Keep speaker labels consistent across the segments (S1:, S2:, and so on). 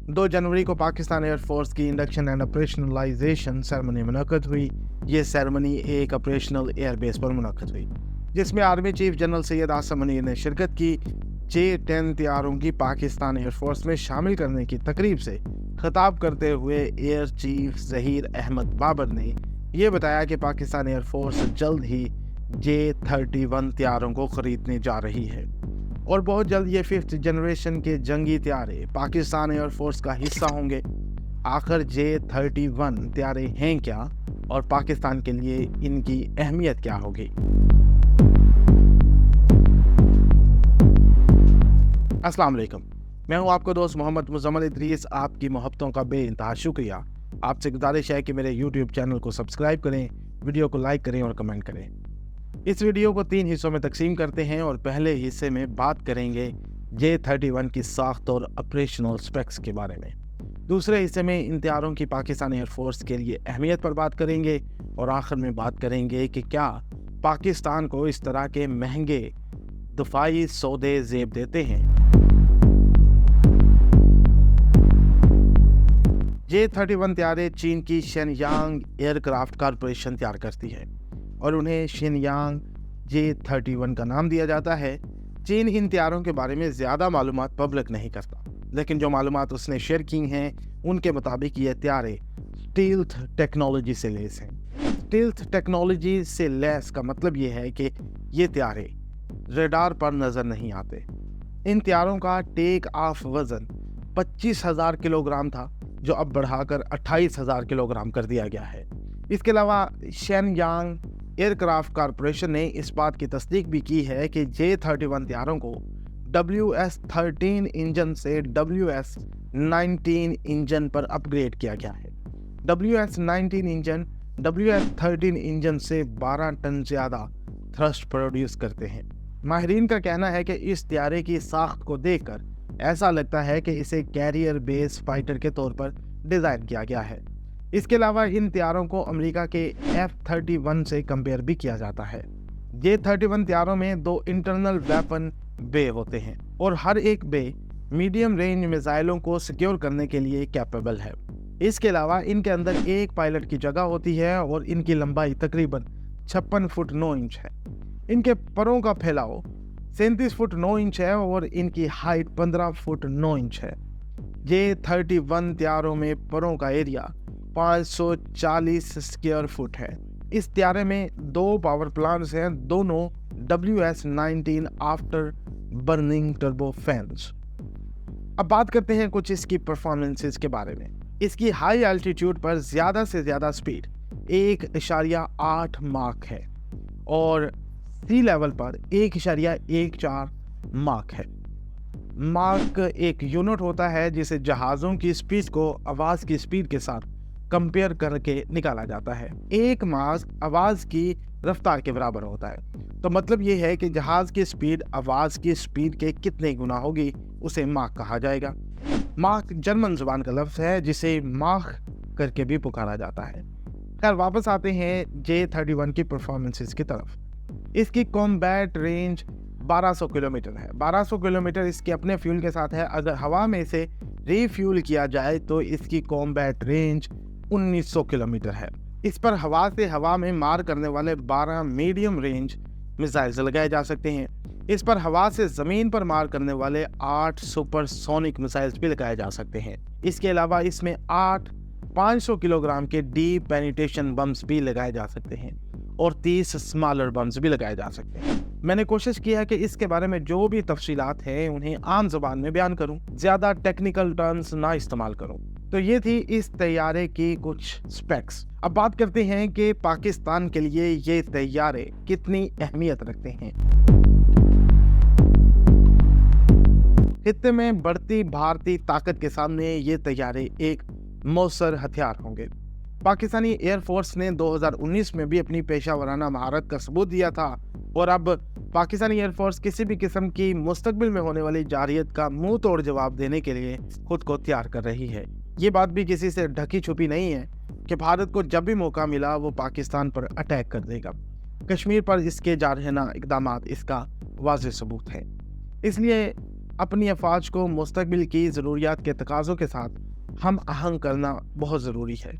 S1: 2 जनवरी को पाकिस्तान एयरफोर्स की induction and operationalisation ceremony मुनक्कद हुई। ये सेरेमनी एक ऑपरेशनल एयरबेस पर मुनक्कद हुई, जिसमें army chief general Syed Asim Munir ने शिरकत की। J-10 तैयारों की पाकिस्तान एयरफोर्स में शामिल करने की तकरीब से खिताब करते हुए एयर चीफ ज़हीर अहमद बाबर ने यह बताया कि पाकिस्तान एयरफोर्स जल्द ही J-31 तैयारों को खरीदने जा रही है और बहुत जल्द ये 5th जनरेशन के जंगी तैयारे पाकिस्तान एयरफोर्स का हिस्सा होंगे। आखिर J-31 तैयारे हैं क्या और पाकिस्तान के लिए इनकी अहमियत क्या होगी? अस्सलाम वालेकुम, मैं हूं आपका दोस्त मोहम्मद मुज़म्मिल इदरीस। आपकी मोहब्बतों का बेइंतहा शुक्रिया। आपसे गुजारिश है कि मेरे YouTube चैनल को सब्सक्राइब करें, वीडियो को लाइक करें और कमेंट करें। इस वीडियो को 3 हिस्सों में तकसीम करते हैं और पहले हिस्से में बात करेंगे J-31 की साख्त और ऑपरेशनल स्पेक्स के बारे में। दूसरे हिस्से में इन तैयारों की पाकिस्तान एयरफोर्स के लिए अहमियत पर बात करेंगे और आखिर में बात करेंगे कि क्या पाकिस्तान को इस तरह के महंगे दफाई सौदे जेब देते हैं। J-31 तैयारे चीन की शेनयांग एयरक्राफ्ट कॉरपोरेशन तैयार करती है और उन्हें शेनयांग J-31 का नाम दिया जाता है। चीन इन तैयारों के बारे में ज़्यादा मालूमात पब्लिक नहीं करता, लेकिन जो मालूमात उसने शेयर की हैं उनके मुताबिक ये तैयारे स्टील्थ टेक्नोलॉजी से लैस हैं। स्टील्थ टेक्नोलॉजी से लैस का मतलब ये है कि ये तैयारे रडार पर नज़र नहीं आते। इन तैयारों का टेक ऑफ वज़न 25,000 किलोग्राम था, जो अब बढ़ाकर 28,000 किलोग्राम कर दिया गया है। इसके अलावा शेनयांग एयरक्राफ्ट कॉरपोरेशन ने इस बात की तस्दीक भी की है कि J-31 तैयारों को WS-13 इंजन से WS-19 इंजन पर अपग्रेड किया गया है। WS-19 इंजन WS-13 इंजन से 12 टन ज़्यादा थ्रस्ट प्रोड्यूस करते हैं। माहिरीन का कहना है कि इस तैयारे की साख्त को देखकर ऐसा लगता है कि इसे कैरियर बेस फाइटर के तौर पर डिज़ाइन किया गया है। इसके अलावा इन तैयारों को अमेरिका के F-31 से कंपेयर भी किया जाता है। J-31 तैयारों में 2 इंटरनल वेपन बे होते हैं और हर एक बे मीडियम रेंज मिसाइलों को सिक्योर करने के लिए कैपेबल है। इसके अलावा इनके अंदर एक पायलट की जगह होती है और इनकी लंबाई तकरीबन 56 फुट 9 इंच है। इनके परों का फैलाव 37 फुट 9 इंच है और इनकी हाइट 15 फुट 9 इंच है। J-31 तैयारों में परों का एरिया 540 स्क्वायर फुट है। इस तैयारे में 2 पावर प्लांट्स हैं, दोनों WS-19 after burning turbo fans. अब बात करते हैं कुछ इसकी परफॉर्मेंसेस के बारे में। इसकी हाई एल्टीट्यूड पर ज़्यादा से ज़्यादा स्पीड 1.8 माक है और सी लेवल पर 1.14 माक है। माक एक यूनिट होता है जिसे जहाज़ों की स्पीड को आवाज़ की स्पीड के साथ कंपेयर करके निकाला जाता है। एक माक आवाज़ की रफ्तार के बराबर होता है, तो मतलब ये है कि जहाज़ की स्पीड आवाज़ की स्पीड के कितने गुना होगी उसे माक कहा जाएगा। माक जर्मन ज़ुबान का लफ्ज़ है जिसे माख करके भी पुकारा जाता है। खैर, वापस आते हैं J-31 की परफॉर्मेंसेस की तरफ। इसकी कॉम्बैट रेंज 1200 किलोमीटर है। 1200 किलोमीटर इसके अपने फ्यूल के साथ है। अगर हवा में इसे रीफ्यूल किया जाए तो इसकी कॉम्बैट रेंज 1900 किलोमीटर है। इस पर हवा से हवा में मार करने वाले 12 मीडियम रेंज मिसाइल्स लगाए जा सकते हैं। इस पर हवा से ज़मीन पर मार करने वाले 8 सुपरसोनिक मिसाइल्स भी लगाए जा सकते हैं। इसके अलावा इसमें 8 500 किलोग्राम के डीप पेनिट्रेशन बम्स भी लगाए जा सकते हैं और 30 स्मॉलर बम्स भी लगाए जा सकते हैं। मैंने कोशिश की है कि इसके बारे में जो भी तफसीलात हैं उन्हें आम ज़बान में बयान करूं, ज़्यादा टेक्निकल टर्म्स ना इस्तेमाल करूं। तो ये थी इस तैयारे की कुछ स्पेक्स। अब बात करते हैं कि पाकिस्तान के लिए ये तैयारे कितनी अहमियत रखते हैं। खित्ते में बढ़ती भारतीय ताकत के सामने ये तैयारे एक मौसर हथियार होंगे। पाकिस्तानी एयरफोर्स ने 2019 में भी अपनी पेशा वराना महारत का सबूत दिया था और अब पाकिस्तानी एयरफोर्स किसी भी किस्म की मुस्तकबिल में होने वाली जारियत का मुंह तोड़ जवाब देने के लिए खुद को तैयार कर रही है। ये बात भी किसी से ढकी छुपी नहीं है कि भारत को जब भी मौका मिला वो पाकिस्तान पर अटैक कर देगा। कश्मीर पर इसके जारहाना इकदामात इसका वाज़ेह सबूत है। इसलिए اپنی افواج کو مستقبل کی ضروریات کے تقاضوں کے ساتھ ہم آہنگ کرنا بہت ضروری ہے،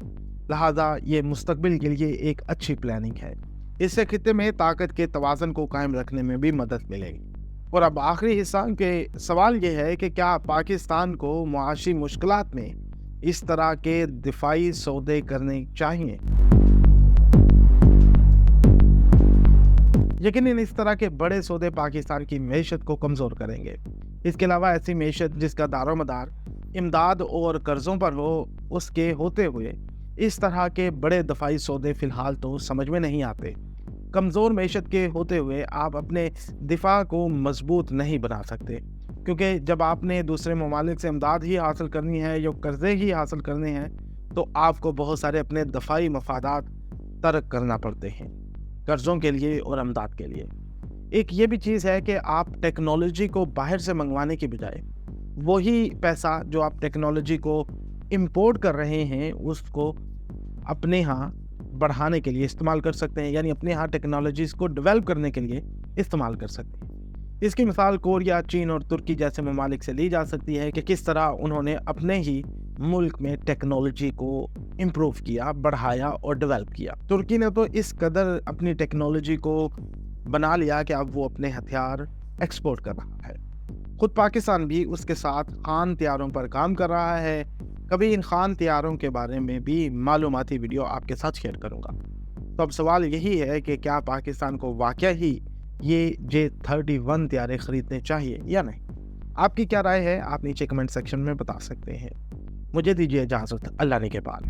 S1: لہٰذا یہ مستقبل کے لیے ایک اچھی پلاننگ ہے۔ اس سے خطے میں طاقت کے توازن کو قائم رکھنے میں بھی مدد ملے گی۔ اور اب آخری حصہ کے سوال یہ ہے کہ کیا پاکستان کو معاشی مشکلات میں اس طرح کے دفاعی سودے کرنے چاہیے؟ یقیناً اس طرح کے بڑے سودے پاکستان کی معیشت کو کمزور کریں گے۔ اس کے علاوہ ایسی معیشت جس کا دار و مدار امداد اور قرضوں پر ہو، اس کے ہوتے ہوئے اس طرح کے بڑے دفاعی سودے فی الحال تو سمجھ میں نہیں آتے۔ کمزور معیشت کے ہوتے ہوئے آپ اپنے دفاع کو مضبوط نہیں بنا سکتے، کیونکہ جب آپ نے دوسرے ممالک سے امداد ہی حاصل کرنی ہے یا قرضے ہی حاصل کرنے ہیں تو آپ کو بہت سارے اپنے دفاعی مفادات ترک کرنا پڑتے ہیں قرضوں کے لیے اور امداد کے لیے۔ ایک یہ بھی چیز ہے کہ آپ ٹیکنالوجی کو باہر سے منگوانے کی بجائے وہی پیسہ جو آپ ٹیکنالوجی کو امپورٹ کر رہے ہیں اس کو اپنے ہاں بڑھانے کے لیے استعمال کر سکتے ہیں، یعنی اپنے ہاں ٹیکنالوجیز کو ڈیولپ کرنے کے لیے استعمال کر سکتے ہیں۔ اس کی مثال کوریا، چین اور ترکی جیسے ممالک سے لی جا سکتی ہے کہ کس طرح انہوں نے اپنے ہی ملک میں ٹیکنالوجی کو امپروو کیا، بڑھایا اور ڈیولپ کیا۔ ترکی نے تو اس قدر اپنی ٹیکنالوجی کو بنا لیا کہ اب وہ اپنے ہتھیار ایکسپورٹ کر رہا ہے۔ خود پاکستان بھی اس کے ساتھ خان طیاروں پر کام کر رہا ہے۔ کبھی ان خان طیاروں کے بارے میں بھی معلوماتی ویڈیو آپ کے ساتھ شیئر کروں گا۔ تو اب سوال یہی ہے کہ کیا پاکستان کو واقعہ ہی یہ J-31 طیارے خریدنے چاہیے یا نہیں؟ آپ کی کیا رائے ہے؟ آپ نیچے کمنٹ سیکشن میں بتا سکتے ہیں۔ مجھے دیجیے اجازت، اللہ نے کے بعد۔